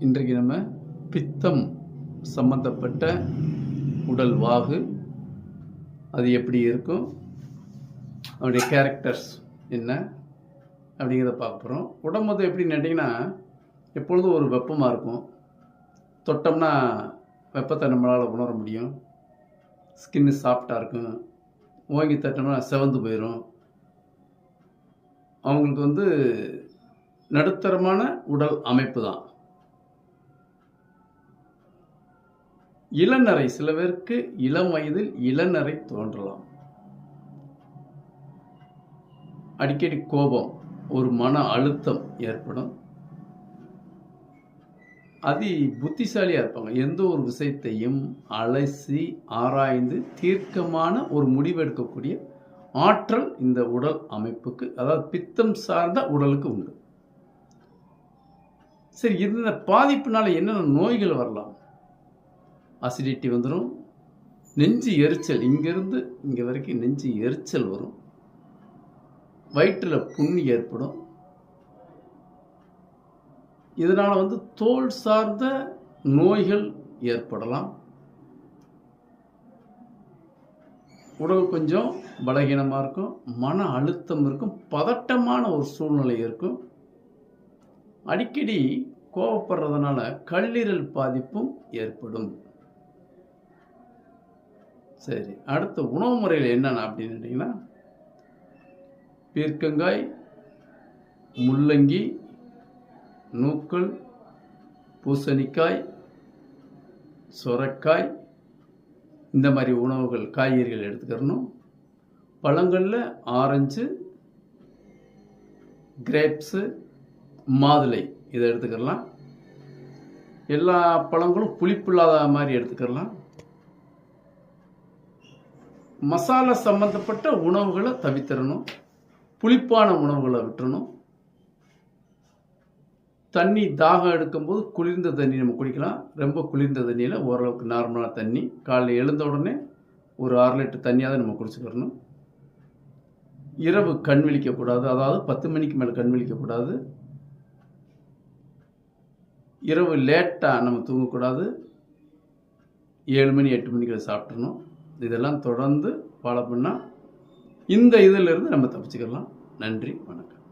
இன்றைக்கு நம்ம பித்தம் சம்பந்தப்பட்ட உடல் வாகு அது எப்படி இருக்கும், அவருடைய கேரக்டர்ஸ் என்ன அப்படிங்கிறத பார்க்க போகிறோம். உடம்பு எப்படின்னு கேட்டிங்கன்னா, எப்பொழுதும் ஒரு வெப்பமாக இருக்கும். தொட்டோம்னா வெப்பத்தை நம்மளால் உணர முடியும். ஸ்கின்னு சாஃப்டாக இருக்கும். ஓங்கி தட்டோம்னா செவந்து போயிடும். அவங்களுக்கு நடுத்தரமான உடல் அமைப்பு தான். இளநரை, சில பேருக்கு இளம் வயதில் இளநரை தோன்றலாம். அடிக்கடி கோபம், ஒரு மன அழுத்தம் ஏற்படும். புத்திசாலியாக இருப்பாங்க. எந்த ஒரு விஷயத்தையும் அலசி ஆராய்ந்து தீர்க்கமான ஒரு முடிவெடுக்கக்கூடிய ஆற்றல் இந்த உடல் அமைப்புக்கு, அதாவது பித்தம் சார்ந்த உடலுக்கு உண்டு. சரி, இந்த பாதிப்புனால என்னென்ன நோய்கள் வரலாம்? அசிடிட்டி வந்துடும், நெஞ்சு எரிச்சல், இங்கிருந்து இங்கே வரைக்கும் நெஞ்சு எரிச்சல் வரும், வயிற்றில் புண் ஏற்படும். இதனால் தோல் சார்ந்த நோய்கள் ஏற்படலாம். உடல் கொஞ்சம் பலகீனமாக இருக்கும், மன அழுத்தம் இருக்கும், பதட்டமான ஒரு சூழ்நிலை இருக்கும். அடிக்கடி கோபப்படுறதுனால கல்லீரல் பாதிப்பும் ஏற்படும். சரி, அடுத்த உணவு முறையில் என்னென்ன அப்படின்னு கேட்டிங்கன்னா, பீர்க்கங்காய், முள்ளங்கி, நூக்கல், பூசணிக்காய், சுரைக்காய், இந்த மாதிரி உணவுகள், காய்கறிகள் எடுத்துக்கிறணும். பழங்களில் ஆரஞ்சு, கிரேப்ஸு, மாதுளை இதை எடுத்துக்கலாம். எல்லா பழங்களும் புளிப்பில்லாத மாதிரி எடுத்துக்கலாம். மசாலா சம்பந்தப்பட்ட உணவுகளை தவிர்த்திடணும். புளிப்பான உணவுகளை விட்டுறணும். தண்ணி தாகம் எடுக்கும்போது குளிர்ந்த தண்ணி நம்ம குடிக்கலாம். ரொம்ப குளிர்ந்த தண்ணியில் ஓரளவுக்கு நார்மலான தண்ணி, காலையில் எழுந்த உடனே ஒரு 6 லிட்டர் தண்ணியாக நம்ம குடிச்சுக்கிறணும். இரவு கண் விழிக்கக்கூடாது, அதாவது 10 மணிக்கு மேலே கண் விழிக்கக்கூடாது. இரவு லேட்டாக நம்ம தூங்கக்கூடாது. 7 மணி 8 மணிக்கு சாப்பிட்றணும். இதெல்லாம் தொடர்ந்து ஃபாலோ பண்ணால் இந்த இதிலிருந்து நம்ம தப்பிச்சுக்கலாம். நன்றி, வணக்கம்.